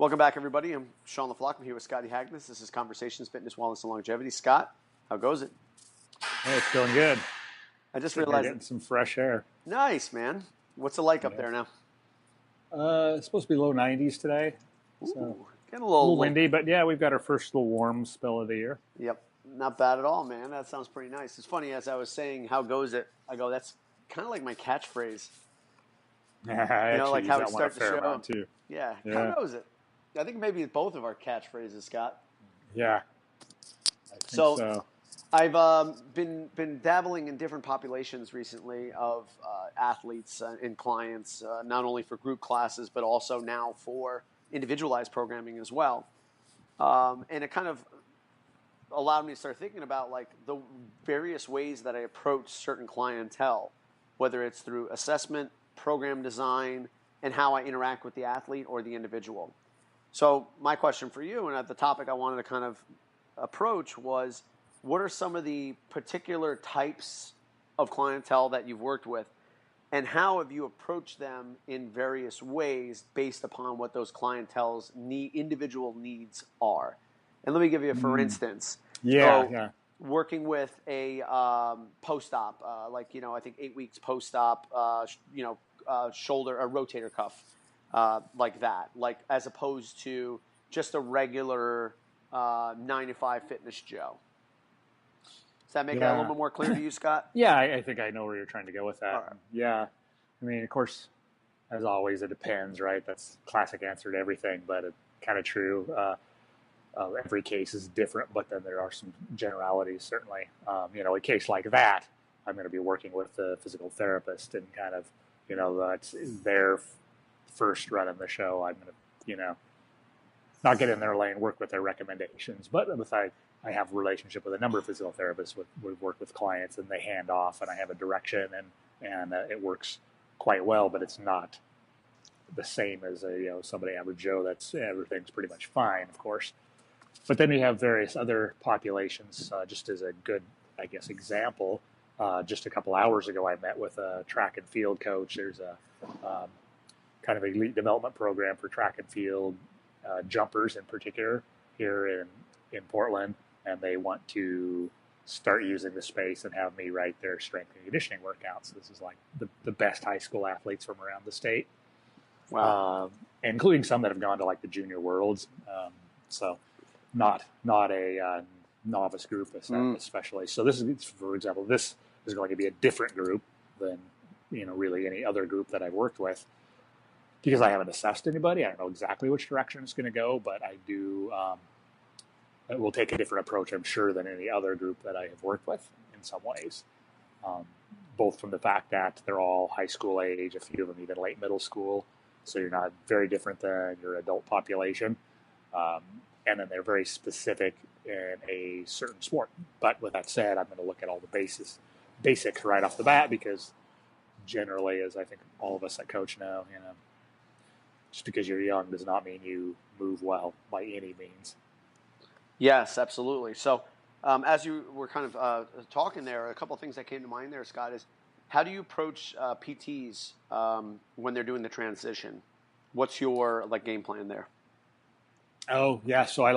Welcome back, everybody. I'm Sean LaFlock. I'm here with Scotty Hagnes. This is Conversations, Fitness, Wellness, and Longevity. Scott, how goes it? Hey, it's going good. I just realized. Getting some fresh air. Nice, man. What's it like up there now? It's supposed to be low 90s today. Ooh, So getting a little windy, but yeah, we've got our first little warm spell of the year. Yep. Not bad at all, man. That sounds pretty nice. It's funny, as I was saying, how goes it? I go, that's kind of like my catchphrase. I like how we start the show. Too. Yeah. How goes it? I think maybe it's both of our catchphrases, Scott. Yeah. I think so. I've been dabbling in different populations recently of athletes and clients, not only for group classes, but also now for individualized programming as well. And it kind of allowed me to start thinking about like the various ways that I approach certain clientele, whether it's through assessment, program design, and how I interact with the athlete or the individual. So my question for you, and the topic I wanted to kind of approach was, what are some of the particular types of clientele that you've worked with, and how have you approached them in various ways based upon what those clientele's individual needs are? And let me give you a for instance. Working with a post-op, I think 8 weeks post-op, shoulder, a rotator cuff, like that, as opposed to just a regular 9-to-5 fitness Joe. Does that make that a little bit more clear to you, Scott? Yeah, I think I know where you're trying to go with that. All right. Yeah. I mean, of course, as always, it depends, right? That's a classic answer to everything, but it's kind of true. Every case is different, but then there are some generalities, certainly. A case like that, I'm going to be working with the physical therapist and kind of, that's their first run of the show. I'm going to, not get in their lane, work with their recommendations. But if I have a relationship with a number of physical therapists, we work with clients and they hand off and I have a direction and it works quite well, but it's not the same as somebody average Joe. That's everything's pretty much fine, of course. But then you have various other populations. Just as a good, example, just a couple hours ago, I met with a track and field coach. There's a kind of elite development program for track and field jumpers in particular here in Portland, and they want to start using the space and have me write their strength and conditioning workouts. This is like the best high school athletes from around the state. Wow. Including some that have gone to like the junior worlds. So not a novice group especially. So this is, for example, this is going to be a different group than, really any other group that I've worked with, because I haven't assessed anybody. I don't know exactly which direction it's going to go, but I do, it will take a different approach, I'm sure, than any other group that I have worked with in some ways. Both from the fact that they're all high school age, a few of them even late middle school, so you're not very different than your adult population. And then they're very specific in a certain sport. But with that said, I'm going to look at all the basics right off the bat, because generally, as I think all of us that coach know, just because you're young does not mean you move well by any means. Yes, absolutely. So as you were kind of talking there, a couple of things that came to mind there, Scott, is how do you approach PTs when they're doing the transition? What's your game plan there? Oh, yeah. So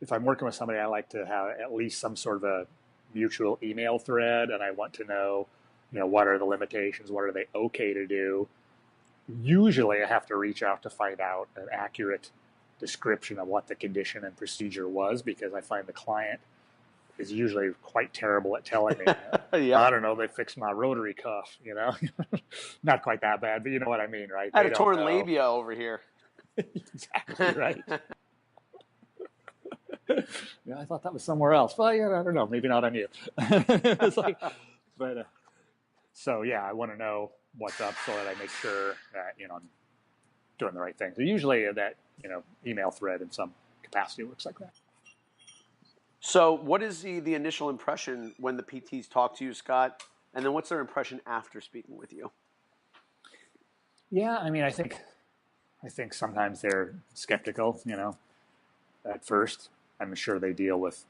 if I'm working with somebody, I like to have at least some sort of a mutual email thread, and I want to know, what are the limitations? What are they okay to do? Usually I have to reach out to find out an accurate description of what the condition and procedure was, because I find the client is usually quite terrible at telling me. Yeah. I don't know, they fixed my rotary cuff, Not quite that bad, but you know what I mean, right? I had a torn labia over here. Exactly, right. Yeah, I thought that was somewhere else. Well, yeah, I don't know. Maybe not on you. It's so yeah, I want to know what's up so that I make sure that, I'm doing the right thing. So usually that, email thread in some capacity looks like that. So what is the initial impression when the PTs talk to you, Scott? And then what's their impression after speaking with you? Yeah, I mean, I think sometimes they're skeptical, at first. I'm sure they deal with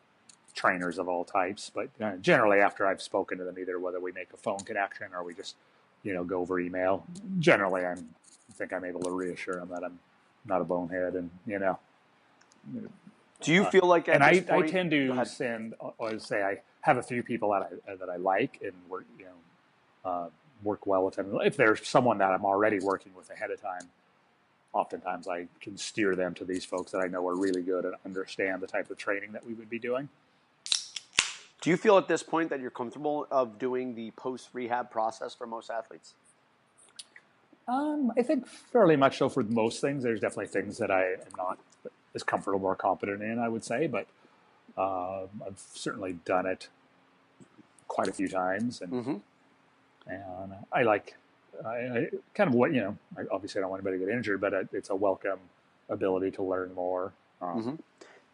trainers of all types, but generally after I've spoken to them, either whether we make a phone connection or we just, go over email, generally I think I'm able to reassure them that I'm not a bonehead, and Do you feel like and at this I point, tend go to ahead. send, or say I have a few people that I like and work well with them. If there's someone that I'm already working with ahead of time, oftentimes I can steer them to these folks that I know are really good and understand the type of training that we would be doing. Do you feel at this point that you're comfortable of doing the post-rehab process for most athletes? I think fairly much so for most things. There's definitely things that I am not as comfortable or competent in, I would say, but I've certainly done it quite a few times, Mm-hmm. and I kind of what obviously I don't want anybody to get injured, but it's a welcome ability to learn more Mm-hmm.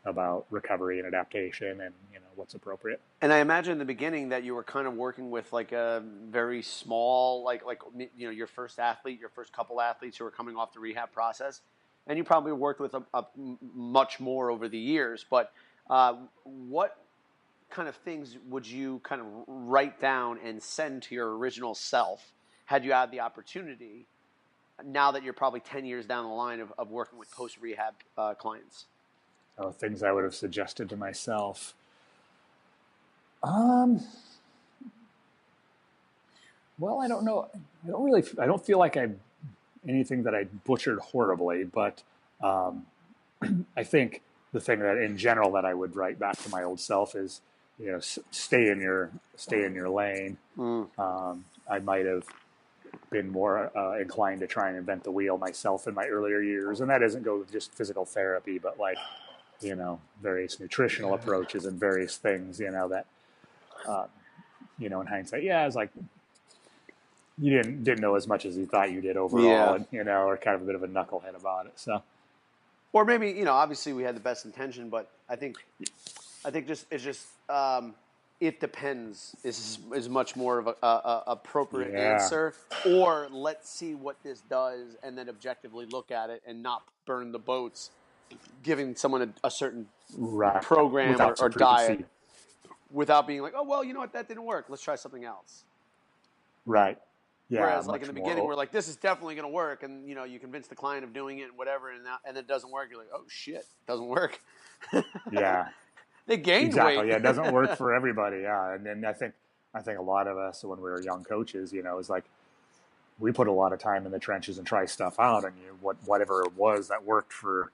about recovery and adaptation, and what's appropriate. And I imagine in the beginning that you were kind of working with like a very small, your first athlete, your first couple athletes who were coming off the rehab process, and you probably worked with much more over the years. But what kind of things would you kind of write down and send to your original self had you had the opportunity? Now that you're probably 10 years down the line of working with post rehab clients. Things I would have suggested to myself. Um, well, I don't know. I don't feel like anything that I butchered horribly, but I think the thing that in general that I would write back to my old self is, stay in your lane. I might have been more inclined to try and invent the wheel myself in my earlier years, and that doesn't go with just physical therapy, but like, various nutritional approaches and various things, that, in hindsight, yeah, it's like you didn't know as much as you thought you did overall, Yeah. and or kind of a bit of a knucklehead about it. So, Or maybe, obviously we had the best intention, but I think it depends is much more of a appropriate yeah, answer. Or let's see what this does, and then objectively look at it and not burn the boats, giving someone a certain right. program Without or some diet preconceived, without being like, oh well, you know what, that didn't work. Let's try something else. right? Yeah, Whereas, like in much the beginning, more. we're like, this is definitely going to work, and you convince the client of doing it and whatever, and it doesn't work. You're like, oh shit, it doesn't work. Yeah, They gained weight. exactly. Yeah, it doesn't work for everybody. Yeah, and then I think a lot of us when we were young coaches, is like we put a lot of time in the trenches and try stuff out, and whatever it was that worked for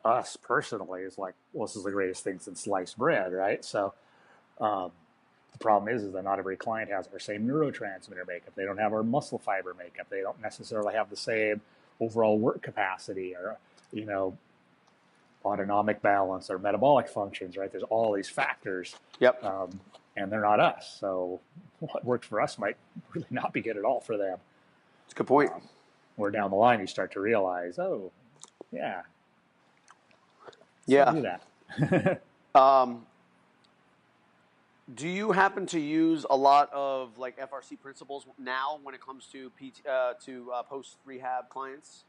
us personally is like, well, this is the greatest thing since sliced bread, right? So um, the problem is that not every client has our same neurotransmitter makeup. They don't have our muscle fiber makeup. They don't necessarily have the same overall work capacity or you know autonomic balance or metabolic functions, right? There's all these factors, Yep. and they're not us. So what works for us might really not be good at all for them. It's a good point. Where down the line you start to realize, oh, yeah, still Yeah. do that. Um, do you happen to use a lot of like FRC principles now when it comes to post rehab clients?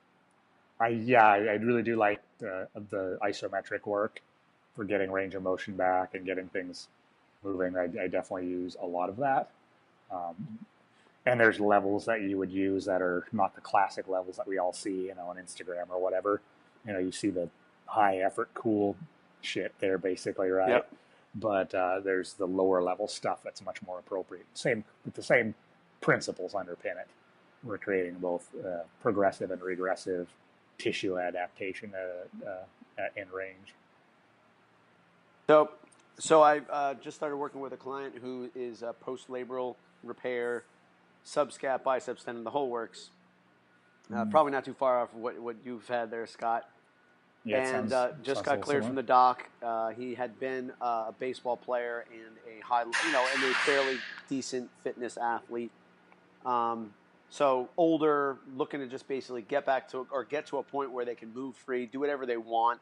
I really do like the isometric work for getting range of motion back and getting things moving. I definitely use a lot of that. Um, and there's levels that you would use that are not the classic levels that we all see, on Instagram or whatever. You see the high effort, cool shit there, basically, right? Yep. But there's the lower level stuff that's much more appropriate. Same with the same principles underpin it. We're creating both progressive and regressive tissue adaptation in range. So I just started working with a client who is a post-labral repair, subscap, biceps tendon, the whole works. Probably not too far off of what you've had there, Scott. Yeah, And just got cleared similar. from the doc. He had been a baseball player and and a fairly decent fitness athlete. So older, looking to just basically get to a point where they can move free, do whatever they want.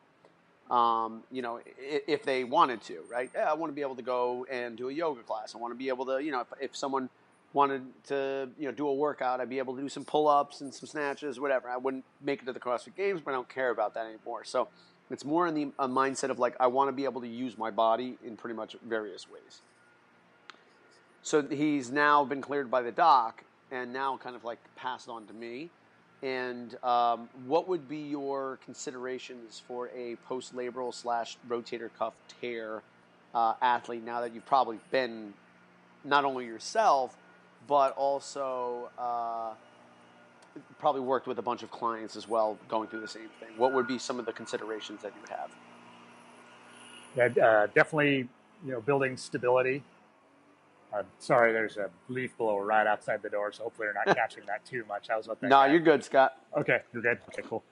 If they wanted to, right? Yeah, I want to be able to go and do a yoga class. I want to be able to, if someone wanted to, do a workout, I'd be able to do some pull-ups and some snatches, whatever. I wouldn't make it to the CrossFit Games, but I don't care about that anymore. So it's more in the mindset of like, I want to be able to use my body in pretty much various ways. So he's now been cleared by the doc and now kind of like passed on to me. And what would be your considerations for a post-labral / rotator cuff tear athlete now that you've probably been not only yourself, but also probably worked with a bunch of clients as well going through the same thing? What would be some of the considerations that you would have? Yeah, definitely, building stability. Sorry, there's a leaf blower right outside the door, so hopefully you're not catching that too much. How's what that? No, you're good, Scott. Okay, you're good. Okay, cool.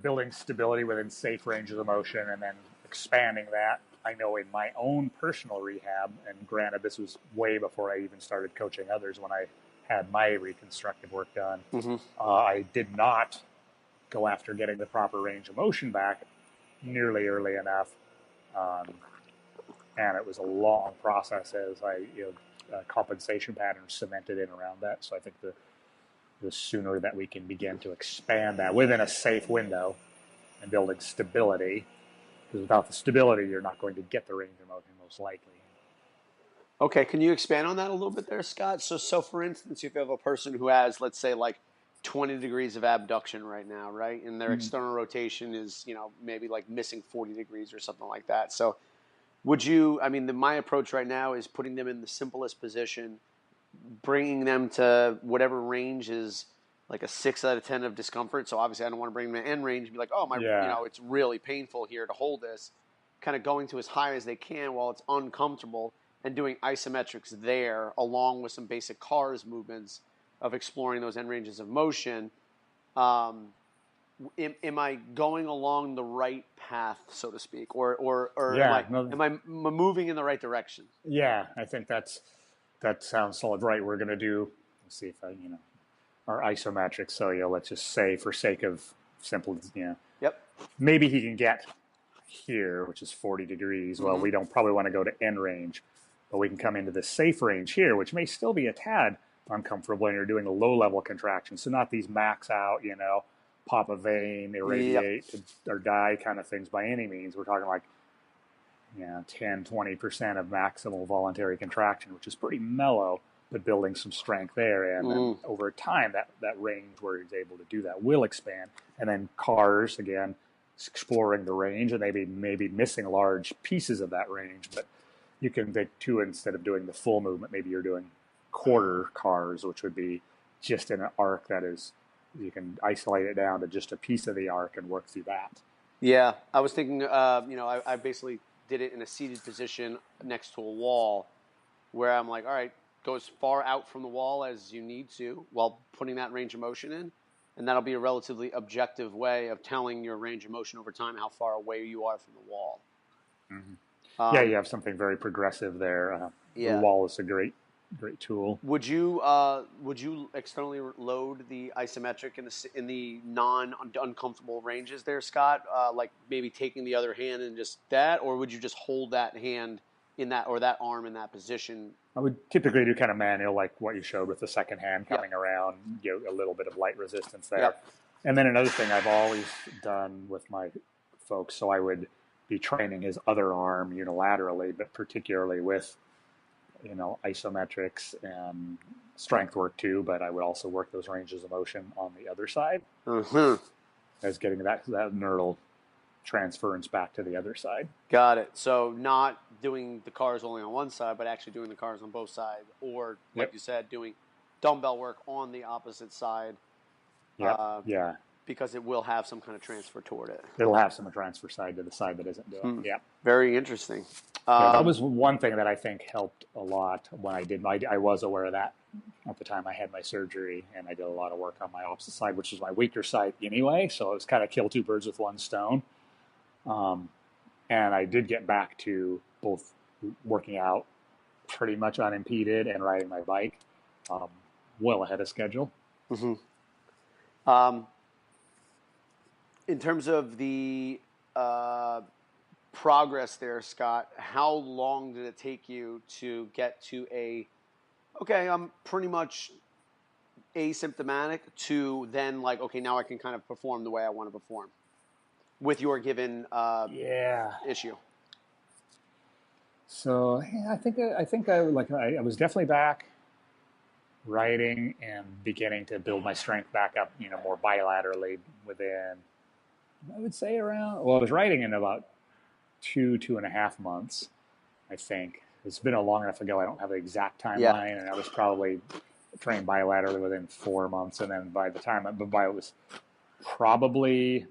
Building stability within safe ranges of motion and then expanding that. I know in my own personal rehab, and granted, this was way before I even started coaching others when I had my reconstructive work done, I did not go after getting the proper range of motion back nearly early enough. And it was a long process as compensation patterns cemented in around that. So I think the sooner that we can begin to expand that within a safe window and building stability, because without the stability, you're not going to get the range of motion most likely. Okay, can you expand on that a little bit there, Scott? So for instance, if you have a person who has, let's say, like 20 degrees of abduction right now, right, and their external rotation is, maybe like missing 40 degrees or something like that. So would you, my approach right now is putting them in the simplest position, bringing them to whatever range is like a 6 out of 10 of discomfort. So obviously I don't want to bring them to end range and be like, oh, it's really painful here to hold this. Kind of going to as high as they can while it's uncomfortable and doing isometrics there along with some basic CARS movements of exploring those end ranges of motion. Am I going along the right path, so to speak, or am I moving in the right direction? Yeah, I think that sounds solid. Right, we're going to do. Let's see if our isometrics. So let's just say, for sake of simple, Yep. Maybe he can get here, which is 40 degrees. Well, we don't probably want to go to end range, but we can come into the safe range here, which may still be a tad uncomfortable when you're doing a low level contraction. So not these max out, pop a vein, irradiate, or die kind of things by any means. We're talking like 10, 20% of maximal voluntary contraction, which is pretty mellow, but building some strength there. And then over time, that range where he's able to do that will expand. And then CARS, again, exploring the range, and maybe missing large pieces of that range. But you can take two instead of doing the full movement. Maybe you're doing quarter CARS, which would be just in an arc that is, you can isolate it down to just a piece of the arc and work through that. Yeah, I was thinking, I basically did it in a seated position next to a wall where I'm like, all right, go as far out from the wall as you need to while putting that range of motion in. And that'll be a relatively objective way of telling your range of motion over time how far away you are from the wall. You have something very progressive there. The wall is a great tool. Would you externally load the isometric in the non-uncomfortable ranges there, Scott? Like maybe taking the other hand and just that, or would you just hold that hand in that, or that arm in that position? I would typically do kind of manual, like what you showed with the second hand coming around, a little bit of light resistance there. Yep. And then another thing I've always done with my folks, so I would be training his other arm unilaterally, but particularly with isometrics and strength work too, but I would also work those ranges of motion on the other side as getting that neural transference back to the other side. Got it. So not doing the CARS only on one side, but actually doing the CARS on both sides, or like you said, doing dumbbell work on the opposite side. Because it will have some kind of transfer toward it. It'll have some transfer side to the side that isn't doing. Yeah. Very interesting. That was one thing that I think helped a lot when I did I was aware of that at the time I had my surgery, and I did a lot of work on my opposite side, which is my weaker side anyway. So it was kind of kill two birds with one stone. And I did get back to both working out pretty much unimpeded and riding my bike well ahead of schedule. In terms of the progress there, Scott, how long did it take you to get to I'm pretty much asymptomatic, to then like, okay, now I can kind of perform the way I want to perform with your given issue? So I think I was definitely back riding and beginning to build my strength back up, more bilaterally within, I would say around, well, I was riding in about 2.5 months, I think. It's been a long enough ago. I don't have the exact Yeah. timeline, and I was probably trained bilaterally within 4 months. And then by the time it was probably,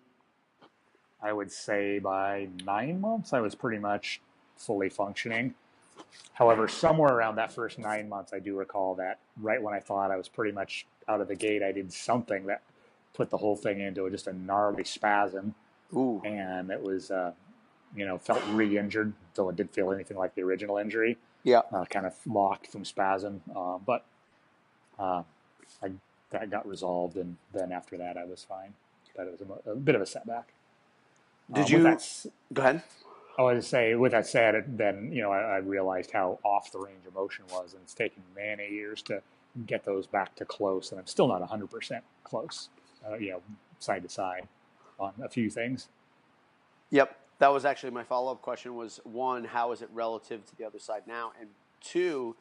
I would say by 9 months, I was pretty much fully functioning. However, somewhere around that first 9 months, I do recall that right when I thought I was pretty much out of the gate, I did something that put the whole thing into just a gnarly spasm. Ooh. And it was, felt re-injured, though it didn't feel anything like the original injury. Yeah. Kind of locked from spasm. But that got resolved, and then after that, I was fine. But it was a bit of a setback. Did you go ahead? I was to say, with that said, then I realized how off the range of motion was, and it's taken many years to get those back to close, and I'm still not 100% close, side to side on a few things. Yep, that was actually my follow-up question. Was one, how is it relative to the other side now, and two,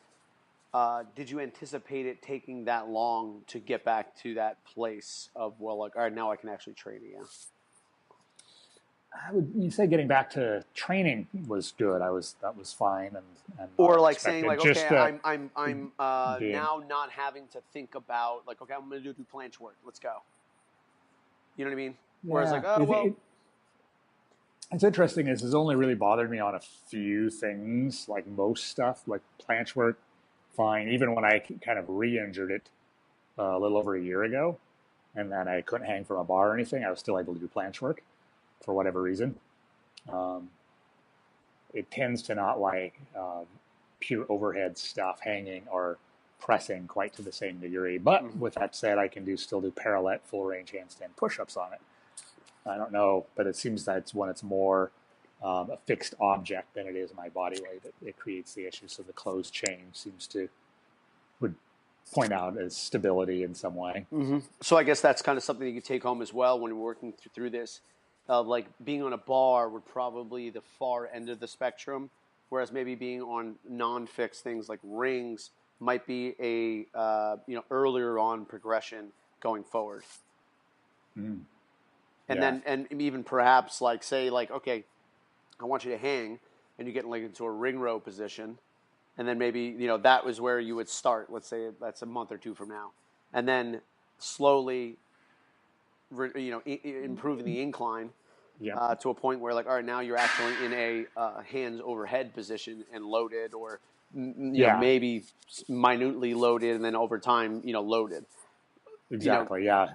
did you anticipate it taking that long to get back to that place of, well, like, all right, now I can actually train again? You say getting back to training was good. That was fine, and or like saying like, okay, just, I'm now not having to think about like, okay, I'm going to do planche work. Let's go. You know what I mean? Yeah. Whereas like, oh well. It's interesting is it's only really bothered me on a few things, like most stuff, like planche work, fine. Even when I kind of re-injured it a little over a year ago, and then I couldn't hang from a bar or anything, I was still able to do planche work for whatever reason. It tends to not like pure overhead stuff, hanging or pressing quite to the same degree. But with that said, I can still do parallel full range handstand push-ups on it. I don't know, but it seems that it's when it's more a fixed object than it is my body weight that it creates the issue. So the closed chain would point out as stability in some way. Mm-hmm. So I guess that's kind of something you can take home as well when you're working through this. Like being on a bar would probably the far end of the spectrum, whereas maybe being on non-fixed things like rings might be a earlier on progression going forward. Mm. And then and even perhaps like say like, okay, I want you to hang, and you get like into a ring row position, and then maybe that was where you would start. Let's say that's a month or two from now, and then slowly improving the incline to a point where like, all right, now you're actually in a hands overhead position and loaded, or maybe minutely loaded, and then over time loaded. Exactly. Yeah,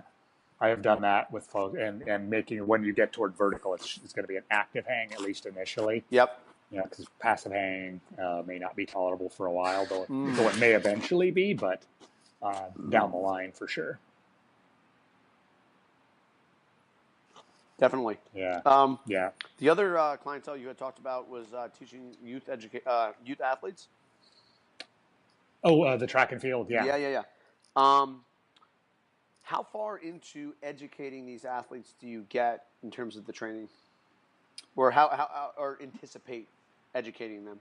I have done that with folks, and making when you get toward vertical, it's going to be an active hang at least initially. Yep. Because passive hang may not be tolerable for a while, though it may eventually be, but down the line for sure. Definitely. Yeah. The other clientele you had talked about was teaching youth athletes. Oh, the track and field. Yeah. Yeah. How far into educating these athletes do you get in terms of the training, or how or anticipate educating them?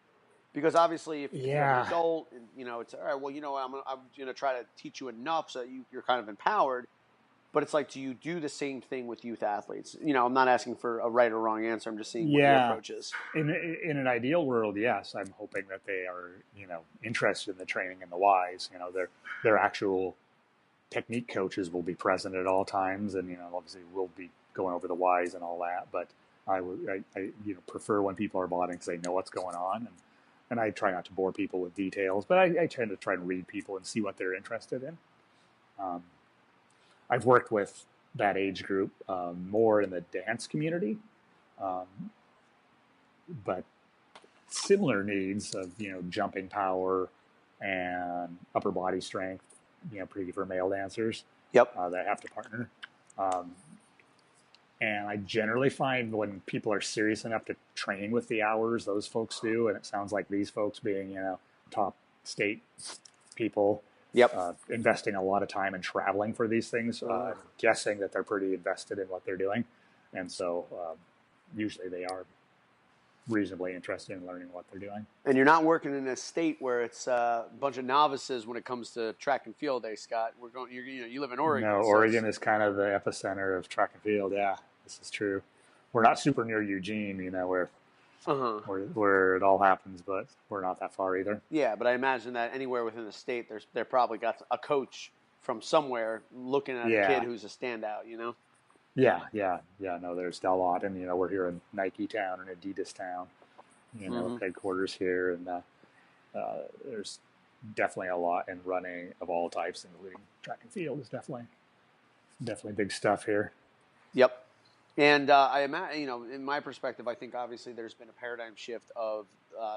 Because obviously, if you're an adult, it's all right. Well, I'm going to try to teach you enough so that you're kind of empowered. But it's like, do you do the same thing with youth athletes? I'm not asking for a right or wrong answer. I'm just seeing what your approach is. In an ideal world, yes, I'm hoping that they are, interested in the training and the whys. Their actual technique coaches will be present at all times, and obviously we'll be going over the whys and all that. But I prefer when people are bonding because they know what's going on, and I try not to bore people with details, but I tend to try and read people and see what they're interested in. I've worked with that age group more in the dance community, but similar needs of jumping power and upper body strength, pretty for male dancers. Yep. That have to partner. And I generally find when people are serious enough to train with the hours, those folks do, and it sounds like these folks being top state people. Yep. Investing a lot of time and traveling for these things, guessing that they're pretty invested in what they're doing. And so usually they are. reasonably interested in learning what they're doing. And you're not working in a state where it's a bunch of novices when it comes to track and field day, Scott. You live in Oregon. No, So Oregon is kind of the epicenter of track and field. Yeah, this is true. We're not super near Eugene, where it all happens, but we're not that far either. Yeah, but I imagine that anywhere within the state, they're probably got a coach from somewhere looking at a kid who's a standout, Yeah. No, there's a lot, and we're here in Nike Town and Adidas Town, headquarters here, and there's definitely a lot in running of all types, including track and field is definitely big stuff here. Yep. And I imagine, in my perspective, I think obviously there's been a paradigm shift of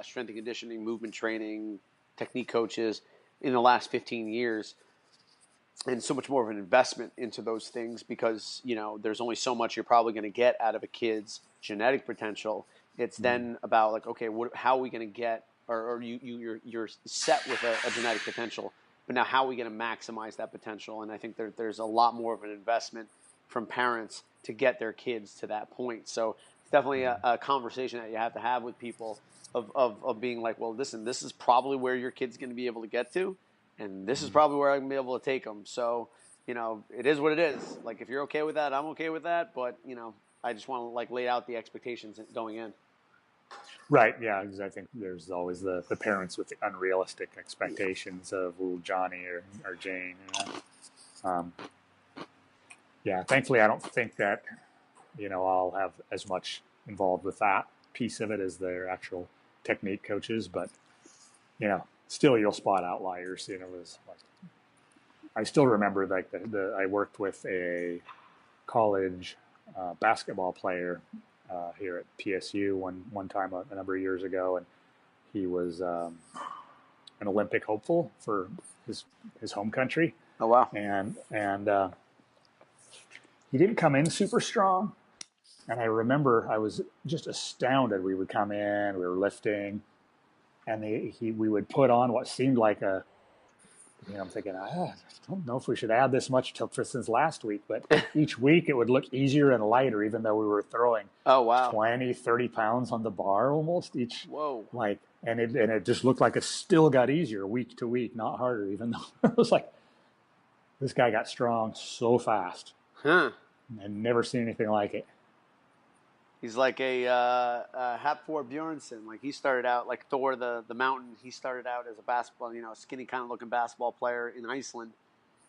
strength and conditioning, movement training, technique coaches in the last 15 years. And so much more of an investment into those things because, there's only so much you're probably going to get out of a kid's genetic potential. It's then about like, okay, how are we going to get, or you're set with a genetic potential, but now how are we going to maximize that potential? And I think there's a lot more of an investment from parents to get their kids to that point. So it's definitely a conversation that you have to have with people of being like, well, listen, this is probably where your kid's going to be able to get to. And this is probably where I'm going to be able to take them. So, it is what it is. Like, if you're okay with that, I'm okay with that. But, I just want to, lay out the expectations going in. Right, yeah, because I think there's always the parents with the unrealistic expectations of Johnny or Jane. Yeah, thankfully, I don't think that, I'll have as much involved with that piece of it as their actual technique coaches. But, still you'll spot outliers. It was like, I still remember I worked with a college basketball player here at PSU one time a number of years ago, and he was an Olympic hopeful for his home country. Oh wow! And he didn't come in super strong, and I remember I was just astounded. We would come in, we were lifting, and we would put on what seemed like I'm thinking, I don't know if we should add this much since last week, but each week it would look easier and lighter, even though we were throwing 20, 30 pounds on the bar almost each. Whoa. And it just looked like it still got easier week to week, not harder, even though it was like, this guy got strong so fast. Huh. I've never seen anything like it. He's like a Hafthor Bjornsson. Like, he started out like Thor the Mountain. He started out as a basketball, skinny kind of looking basketball player in Iceland.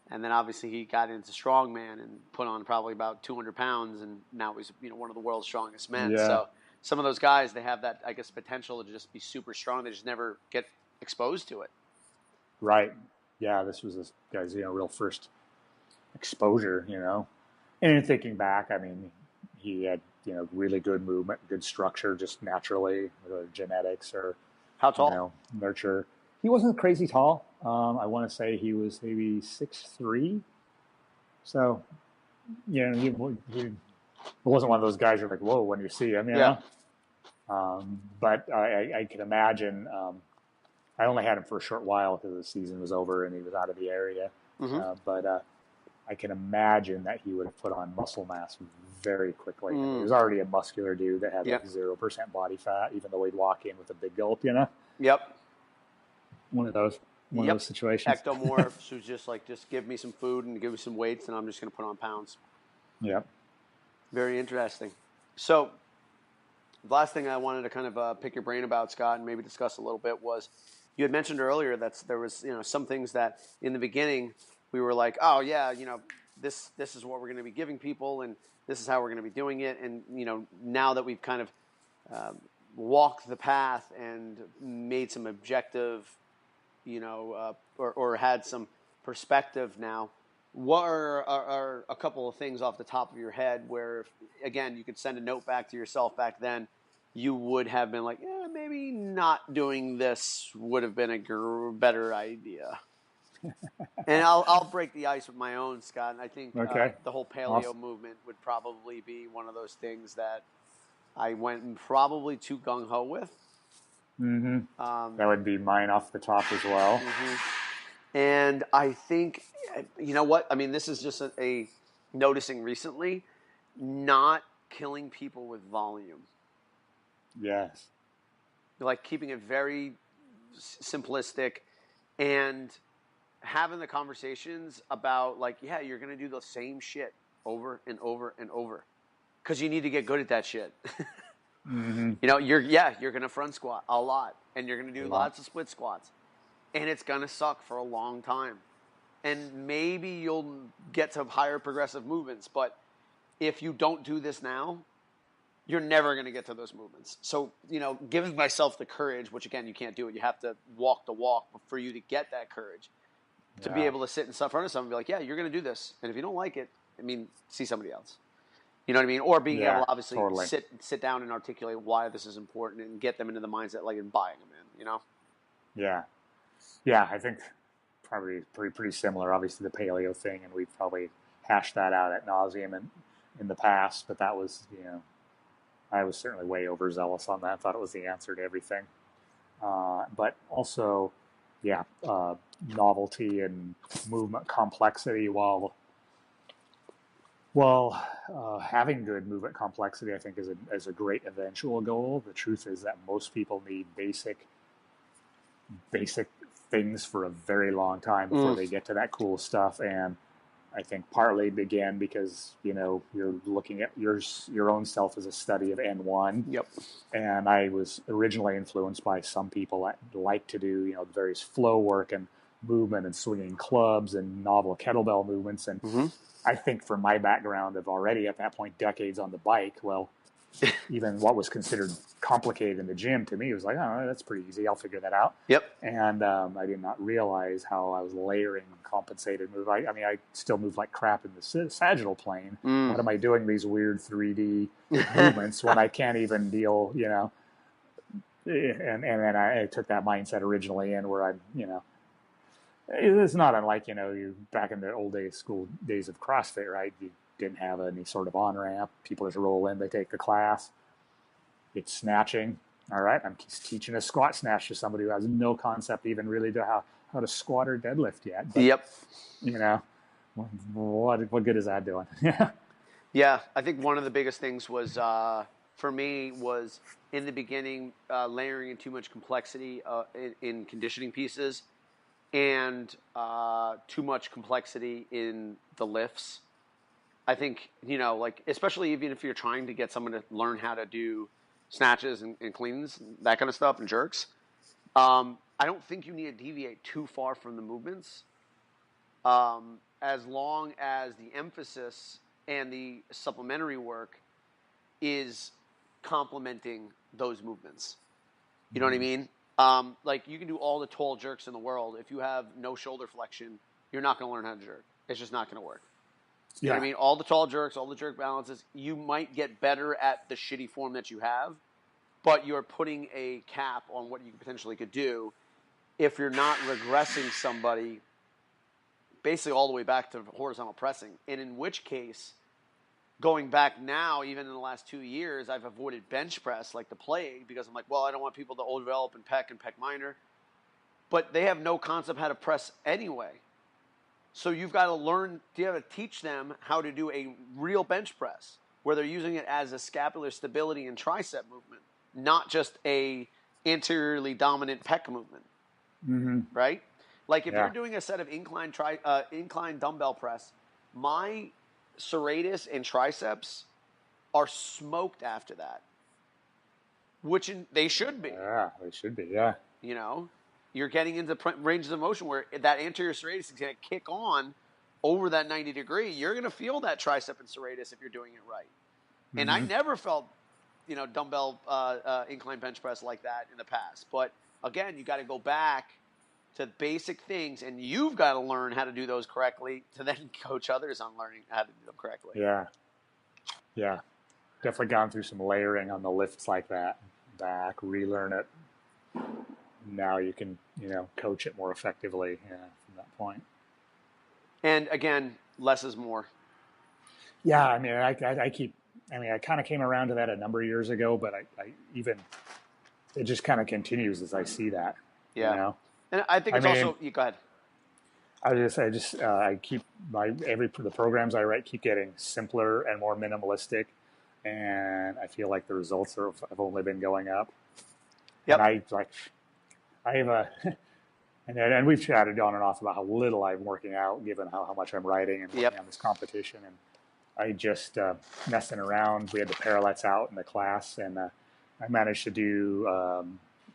And then obviously he got into strongman and put on probably about 200 pounds. And now he's, one of the world's strongest men. Yeah. So some of those guys, they have that, I guess, potential to just be super strong. They just never get exposed to it. Right. Yeah, this was this guy's, real first exposure, And thinking back, I mean, he had, really good movement, good structure, just naturally, whether genetics or how tall, nurture. He wasn't crazy tall. I want to say he was maybe 6'3". So, he wasn't one of those guys you're like, whoa, when you see him, know. But I can imagine. I only had him for a short while because the season was over and he was out of the area. But I can imagine that he would have put on muscle mass very quickly. He was already a muscular dude that had 0% body fat, even though he'd walk in with a big gulp, Yep. One of those situations. Ectomorphs who's just like, just give me some food and give me some weights and I'm just going to put on pounds. Yep. Very interesting. So the last thing I wanted to kind of pick your brain about, Scott, and maybe discuss a little bit was you had mentioned earlier that there was, some things that in the beginning we were like, oh yeah, this is what we're going to be giving people and this is how we're going to be doing it. And, now that we've kind of walked the path and made some objective, or had some perspective now, what are a couple of things off the top of your head where, again, you could send a note back to yourself back then, you would have been like, maybe not doing this would have been a better idea. And I'll break the ice with my own, Scott. And I think the whole paleo movement would probably be one of those things that I went probably too gung-ho with. Mm-hmm. That would be mine off the top as well. Mm-hmm. And I think, what? I mean, this is just a noticing recently, not killing people with volume. Yes. Like keeping it very simplistic and having the conversations about like, yeah, you're going to do the same shit over and over and over because you need to get good at that shit. Mm-hmm. You're going to front squat a lot and you're going to do lots of split squats and it's going to suck for a long time. And maybe you'll get to higher progressive movements, but if you don't do this now, you're never going to get to those movements. So, giving myself the courage, which again, you can't do it. You have to walk the walk for you to get that courage to be able to sit in front of someone and be like, yeah, you're going to do this. And if you don't like it, see somebody else. You know what I mean? Or being able to obviously sit down and articulate why this is important and get them into the mindset, like in buying them in, Yeah. Yeah. I think probably pretty similar, obviously the paleo thing. And we've probably hashed that out ad nauseum in the past, but that was, I was certainly way overzealous on that. Thought it was the answer to everything. But also, novelty and movement complexity while having good movement complexity, I think is a great eventual goal. The truth is that most people need basic things for a very long time before they get to that cool stuff. And I think partly began because, you're looking at your own self as a study of N1. Yep. And I was originally influenced by some people that like to do, various flow work and movement and swinging clubs and novel kettlebell movements. And I think from my background of already at that point, decades on the bike, well, even what was considered complicated in the gym to me was like, oh, that's pretty easy. I'll figure that out. Yep. And I did not realize how I was layering compensated move. I still move like crap in the sagittal plane. What am I doing these weird 3D movements when I can't even deal, And then I took that mindset originally in where I'm, it's not unlike, you back in the old school days of CrossFit, right? You didn't have any sort of on-ramp. People just roll in, they take the class. It's snatching. All right, I'm teaching a squat snatch to somebody who has no concept even really to how to squat or deadlift yet. But, yep. What good is that doing? Yeah, I think one of the biggest things was, for me, was in the beginning, layering in too much complexity in conditioning pieces and too much complexity in the lifts. I think, like, especially even if you're trying to get someone to learn how to do snatches and cleans, that kind of stuff, and jerks, I don't think you need to deviate too far from the movements, as long as the emphasis and the supplementary work is complementing those movements. You know what I mean? Like, you can do all the tall jerks in the world. If you have no shoulder flexion, you're not going to learn how to jerk. It's just not going to work. You know what I mean? All the tall jerks, all the jerk balances, you might get better at the shitty form that you have, but you're putting a cap on what you potentially could do if you're not regressing somebody basically all the way back to horizontal pressing. And in which case, going back now, even in the last 2 years, I've avoided bench press like the plague because I'm like, well, I don't want people to overdevelop in pec and pec minor. But they have no concept how to press anyway. So you've got to learn, you have to teach them how to do a real bench press where they're using it as a scapular stability and tricep movement, not just a anteriorly dominant pec movement, right? Like if you're doing a set of incline dumbbell press, my serratus and triceps are smoked after that, which they should be. Yeah, they should be, yeah. You're getting into ranges of motion where that anterior serratus is going to kick on over that 90 degree. You're going to feel that tricep and serratus if you're doing it right. And I never felt, dumbbell incline bench press like that in the past. But again, you got to go back to basic things, and you've got to learn how to do those correctly to then coach others on learning how to do them correctly. Yeah. Definitely gone through some layering on the lifts like that. Back, relearn it. Now you can, coach it more effectively from that point. And again, less is more. Yeah, I mean, I kind of came around to that a number of years ago, but it just kind of continues as I see that. Yeah. And I think also, go ahead. I keep the programs I write keep getting simpler and more minimalistic. and I feel like the results have only been going up. Yep. And I have a, and we've chatted on and off about how little I'm working out, given how much I'm writing and working on this competition. And I just messing around. We had the parallettes out in the class, and I managed to do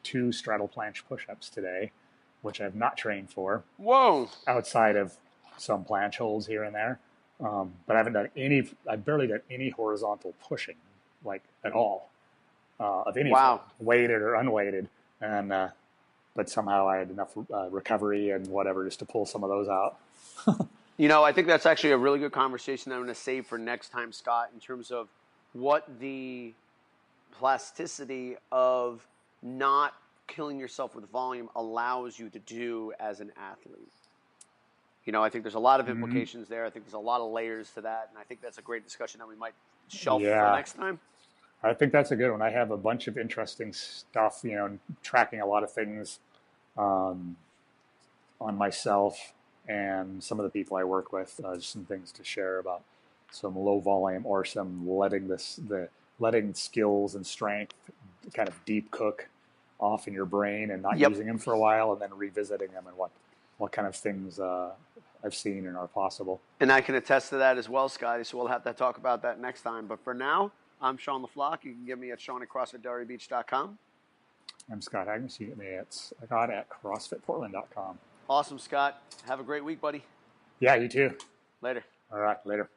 2 straddle planche push-ups today, which I've not trained for. Whoa! Outside of some planche holds here and there, but I haven't done any. I've barely done any horizontal pushing, like at all, of any Wow. sort, weighted or unweighted, and but somehow I had enough recovery and whatever just to pull some of those out. You know, I think that's actually a really good conversation I'm going to save for next time, Scott, in terms of what the plasticity of not killing yourself with volume allows you to do as an athlete. You know, I think there's a lot of implications there. I think there's a lot of layers to that, and I think that's a great discussion that we might shelf for next time. I think that's a good one. I have a bunch of interesting stuff, you know, tracking a lot of things on myself and some of the people I work with, just some things to share about some low volume or some letting skills and strength kind of deep cook off in your brain and not using them for a while and then revisiting them and what kind of things I've seen and are possible. And I can attest to that as well, Scotty, so we'll have to talk about that next time. But for now, I'm Sean LaFlock. You can get me at Sean@CrossFitDelray Beach.com. I'm Scott Agnes. You get me at CrossFitPortland.com. Awesome, Scott. Have a great week, buddy. Yeah, you too. Later. All right, later.